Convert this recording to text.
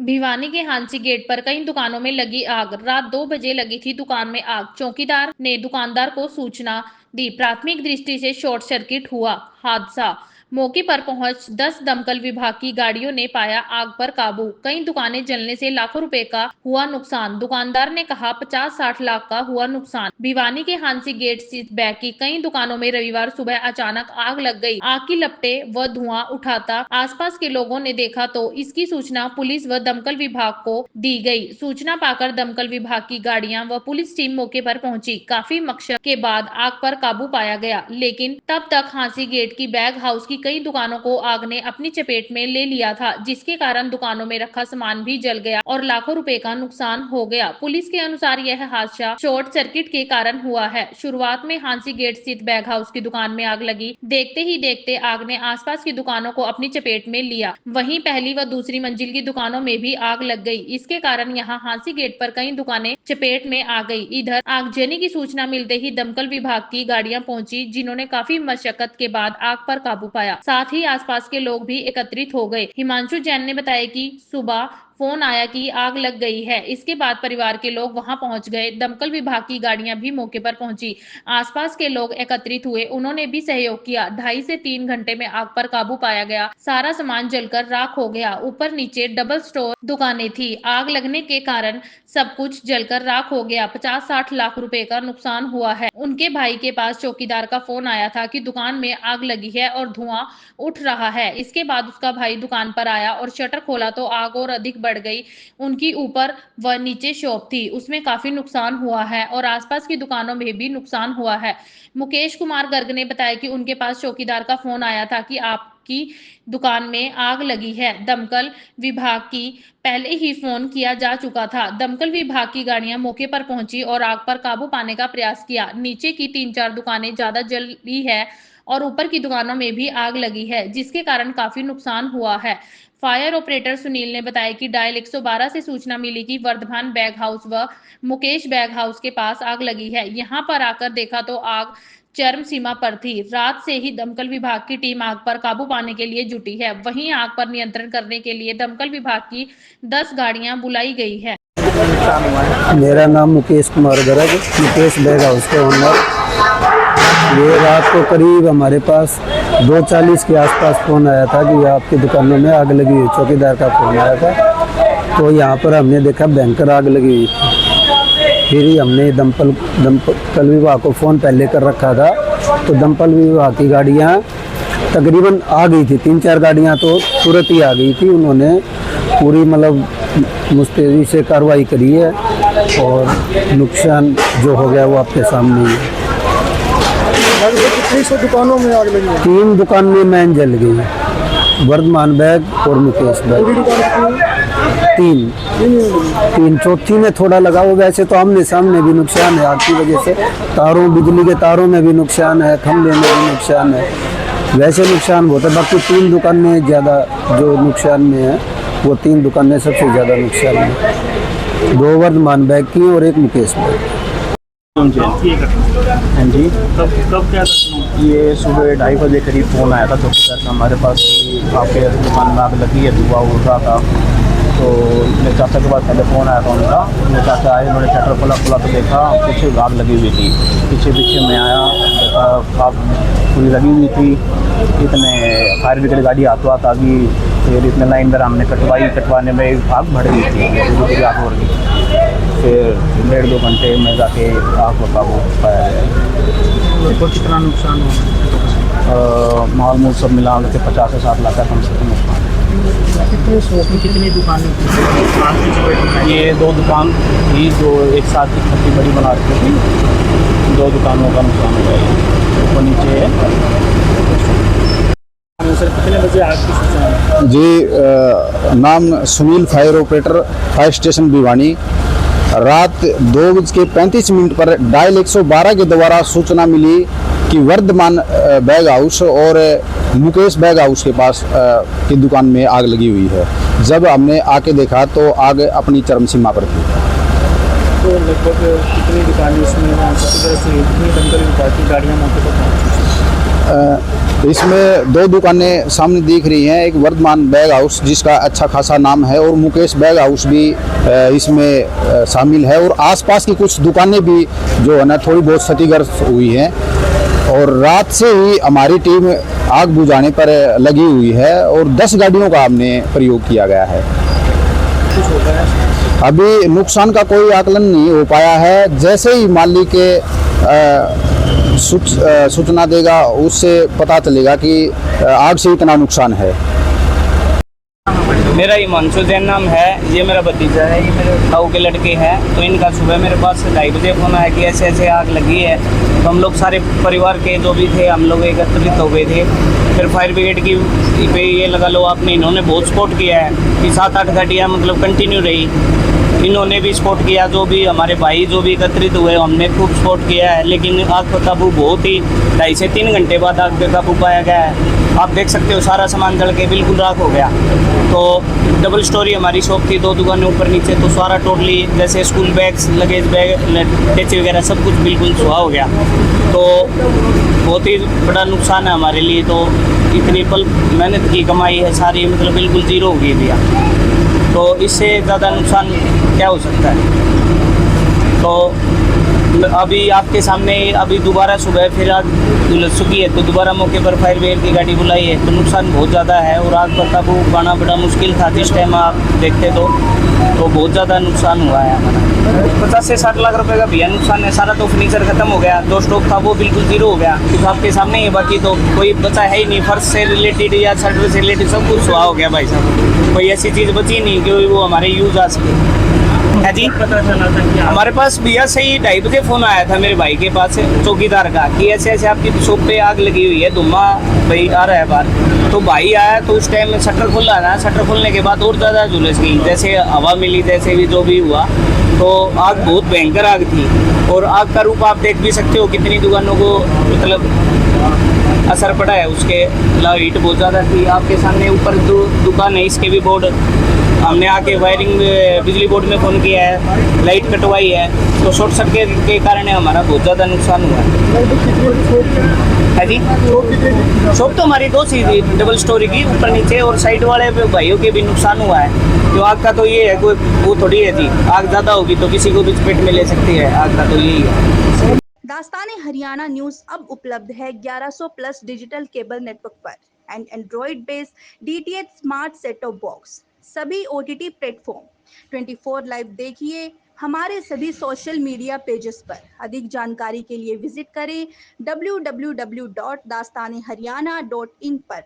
भिवानी के हांसी गेट पर कई दुकानों में लगी आग। रात 2 बजे लगी थी दुकान में आग। चौकीदार ने दुकानदार को सूचना दी। प्राथमिक दृष्टि से शॉर्ट सर्किट हुआ हादसा। मौके पर पहुंच 10 दमकल विभाग की गाड़ियों ने पाया आग पर काबू। कई दुकानें जलने से लाखों रुपए का हुआ नुकसान। दुकानदार ने कहा 50-60 लाख का हुआ नुकसान। भिवानी के हांसी गेट स्थित बैंक की कई दुकानों में रविवार सुबह अचानक आग लग गई। आग की लपटें व धुआं उठाता आसपास के लोगों ने देखा तो इसकी सूचना पुलिस व दमकल विभाग को दी गई। सूचना पाकर दमकल विभाग की गाड़ियां व पुलिस टीम मौके पर पहुंची। काफी मशक्कत के बाद आग पर काबू पाया गया, लेकिन तब तक हांसी गेट की बैग हाउस की कई दुकानों को आग ने अपनी चपेट में ले लिया था, जिसके कारण दुकानों में रखा सामान भी जल गया और लाखों रुपए का नुकसान हो गया। पुलिस के अनुसार यह हादसा शॉर्ट सर्किट के कारण हुआ है। शुरुआत में हांसी गेट स्थित बैग हाउस की दुकान में आग लगी। देखते ही देखते आग ने आसपास की दुकानों को अपनी चपेट में लिया। वहीं पहली व दूसरी मंजिल की दुकानों में भी आग लग गई। इसके कारण यहां हांसी गेट पर कई दुकानें चपेट में आ गई। इधर आगजनी की सूचना मिलते ही दमकल विभाग की गाड़ियां पहुंची, जिन्होंने काफी मशक्कत के बाद आग पर काबू पाया। साथ ही आसपास के लोग भी एकत्रित हो गए। हिमांशु जैन ने बताया कि सुबह फोन आया कि आग लग गई है। इसके बाद परिवार के लोग वहां पहुंच गए। दमकल विभाग की गाड़ियां भी मौके पर पहुंची। आसपास के लोग एकत्रित हुए, उन्होंने भी सहयोग किया। 2.5 से 3 घंटे में आग पर काबू पाया गया। सारा सामान जलकर राख हो गया। ऊपर नीचे डबल स्टोर दुकानें थी। आग लगने के कारण सब कुछ जलकर राख हो गया। 50-60 लाख रुपए का नुकसान हुआ है। उनके भाई के पास चौकीदार का फोन आया था कि दुकान में आग लगी है और धुआं उठ रहा है। इसके बाद उसका भाई दुकान पर आया और शटर खोला तो आग और अधिक बढ़ गई। उनकी ऊपर व नीचे शॉप थी, उसमें काफी नुकसान हुआ है और आसपास की दुकानों में भी नुकसान हुआ है। मुकेश कुमार गर्ग ने बताया कि उनके पास चौकीदार का फोन आया था कि आपकी दुकान में आग लगी है। दमकल विभाग की पहले ही फोन किया जा चुका था। दमकल विभाग की गाड़ियां मौके पर पहुंची और आग पर काबू पाने का प्रयास किया। नीचे की 3-4 दुकानें ज्यादा जली है और ऊपर की दुकानों में भी आग लगी है, जिसके कारण काफी नुकसान हुआ है। फायर ऑपरेटर सुनील ने बताया कि डायल 112 से सूचना मिली कि वर्धमान बैग हाउस व मुकेश बैग हाउस के पास आग लगी है। यहां पर आकर देखा तो आग चरम सीमा पर थी। रात से ही दमकल विभाग की टीम आग पर काबू पाने के लिए जुटी है। वहीं आग पर नियंत्रण करने के लिए दमकल विभाग की 10 गाड़ियां बुलाई गई है। मेरा नाम मुकेश कुमार गर्ग, मुकेश बैग हाउस के ओनर। ये रात को करीब हमारे पास 2:40 के आसपास फ़ोन आया था कि आपकी दुकानों में आग लगी हुई। चौकीदार का फ़ोन आया था, तो यहाँ पर हमने देखा भयंकर आग लगी हुई थी। फिर ही हमने दमकल विभाग को फ़ोन पहले कर रखा था, तो दमकल विभाग की गाड़ियाँ तकरीबन आ गई थी। 3-4 गाड़ियाँ तो तुरंत ही आ गई थी। उन्होंने पूरी मतलब मुस्तैदी से कार्रवाई करी है और नुकसान जो हो गया वो आपके सामने ही है। कितनी दुकानों में आग लगी है? 3 दुकान में मैन जल गई है, वर्धमान बैग और मुकेश बैग। 3 चौथी में थोड़ा लगा हो। वैसे तो आमने सामने भी नुकसान है आग की वजह से। बिजली के तारों में भी नुकसान है, खंभे में भी नुकसान है। वैसे नुकसान बहुत है। बाकी 3 दुकानें ज़्यादा जो नुकसान में है, वो 3 दुकानें सबसे ज़्यादा नुकसान में। 2 वर्धमान बैग की और 1 मुकेश बैग। हाँ जी, कब क्या? ये सुबह 2:30 बजे करीब फ़ोन आया था चौकीदार का हमारे पास कि आपके दुकान में आग लगी है, धुआं उड़ रहा था। तो मेरे चाचा के पास पहले फ़ोन आया था उनका। मेरे चाचा आए, उन्होंने शटर खोला तो देखा पीछे आग लगी हुई थी। पीछे मैं आया, देखा आग पूरी लगी हुई थी। इतने फायर ब्रिगेड गाड़ी हाथों हाथ आ गई। फिर इतने लाइन दर हमने कटवाने में आग बढ़ गई थी, पूरी आग हो रही। फिर 1.5-2 घंटे में जाके आग को काबू पाया गया। तो कितना नुकसान हुआ? माल मूल सब मिला के 50 से 60 लाख का कम से कम नुकसान। कितने शॉप में कितनी दुकानें थी? ये 2 दुकान थी जो एक साथ की छत्ती बड़ी बना रखी थी। 2 दुकानों का नुकसान हुआ है। ऊपर नीचे है। सर कितने बजे आग की सूचना? जी, नाम Sunil, fire operator, fire station Bhiwani. रात 2:35 पर डायल 112 के द्वारा सूचना मिली कि वर्धमान बैग हाउस और मुकेश बैग हाउस के पास की दुकान में आग लगी हुई है। जब हमने आके देखा तो आग अपनी चरम सीमा पर थी। तो लगभग कितनी दुकानें इसमें कितनी दमकल विभाग की गाड़ियाँ मौके पर पहुँची? इसमें दो दुकानें सामने दिख रही हैं, एक वर्धमान बैग हाउस जिसका अच्छा खासा नाम है और मुकेश बैग हाउस भी इसमें शामिल है, और आसपास की कुछ दुकानें भी जो है ना थोड़ी बहुत क्षतिग्रस्त हुई हैं। और रात से ही हमारी टीम आग बुझाने पर लगी हुई है और 10 गाड़ियों का हमने प्रयोग किया गया है। अभी नुकसान का कोई आकलन नहीं हो पाया है। जैसे ही मालिक के सूचना देगा उससे पता चलेगा कि आग से इतना नुकसान है। मेरा हिमांशु जैन नाम है, ये मेरा भतीजा है, ये मेरे ताऊ के लड़के हैं। तो इनका सुबह मेरे पास 2:30 बजे फोन आया कि ऐसे ऐसे आग लगी है। तो हम लोग सारे परिवार के जो भी थे हम लोग एकत्रित हो गए थे। फिर फायर ब्रिगेड की पे ये लगा लो आपने, इन्होंने बहुत सपोर्ट किया है कि 7-8 गाड़ियाँ मतलब कंटिन्यू रही। इन्होंने भी सपोर्ट किया, जो भी हमारे भाई जो भी एकत्रित हुए हमने खूब सपोर्ट किया है। लेकिन आग पर काबू बहुत ही 2.5 से 3 घंटे बाद आग पे काबू पाया गया है। आप देख सकते हो सारा सामान जल के बिल्कुल राख हो गया। तो डबल स्टोरी हमारी शॉप थी, 2 दुकानें ऊपर नीचे, तो सारा टोटली जैसे स्कूल बैग्स, लगेज बैग, टेची वगैरह सब कुछ बिल्कुल सुहा हो गया। तो बहुत ही बड़ा नुकसान है हमारे लिए। तो इतनी पल मेहनत की कमाई है सारी मतलब बिल्कुल ज़ीरो हो गई भैया। तो इससे ज़्यादा नुकसान क्या हो सकता है। तो अभी आपके सामने अभी दोबारा सुबह फिर आग उलझ चुकी है, तो दोबारा मौके पर फायर ब्रिगेड की गाड़ी बुलाई है। तो नुकसान बहुत ज़्यादा है और आग पर काबू पाना बड़ा मुश्किल था। जिस टाइम आप देखते तो बहुत ज़्यादा नुकसान हुआ है हमारा। 50 से 60 लाख रुपए का भैया नुकसान है। सारा तो फर्नीचर खत्म हो गया, जो स्टॉक था वो बिल्कुल ज़ीरो हो गया। कुछ आपके सामने ही, बाकी तो कोई बचा है ही नहीं। फर्श से रिलेटेड या शटर से रिलेटेड सब कुछ हुआ हो गया भाई साहब। कोई ऐसी चीज़ बची नहीं कि वो हमारे यूज आ सके। है जी, पता चला था कि हमारे पास भैया सही 2:30 बजे फ़ोन आया था मेरे भाई के पास चौकीदार का कि ऐसे ऐसे आपकी शॉप पे आग लगी हुई है, धुआं भाई आ रहा है बाहर। तो भाई आया तो उस टाइम में शटर खुला था। शटर खुलने के बाद और ज़्यादा झुलस गई, जैसे हवा मिली, जैसे भी जो भी हुआ। तो आग बहुत भयंकर आग थी और आग का रूप आप देख भी सकते हो कितनी दुकानों को मतलब असर पड़ा है उसके। हीट बहुत ज़्यादा थी। आपके सामने ऊपर दुकान है, इसके भी बोर्ड हमने आके वायरिंग बिजली बोर्ड में फ़ोन किया है, लाइट कटवाई है। तो शॉर्ट सर्किट के कारण हमारा बहुत ज़्यादा नुकसान हुआ है जी। शॉप तो हमारी 2 सी थी, डबल स्टोरी की, ऊपर नीचे, और साइड वाले भाइयों के भी नुकसान हुआ है। तो आग का तो ये है, कोई वो थोड़ी है जी, आग ज़्यादा होगी तो किसी को भी चपेट में ले सकती है। आग का तो यही है। दास्तान हरियाणा न्यूज़ अब उपलब्ध है 1100 प्लस डिजिटल केबल नेटवर्क पर and Android based DTH smart set top box, सभी OTT प्लेटफॉर्म। 24 लाइव देखिए हमारे सभी सोशल मीडिया पेजेस पर। अधिक जानकारी के लिए विजिट करें www.dastaneharyana.in पर।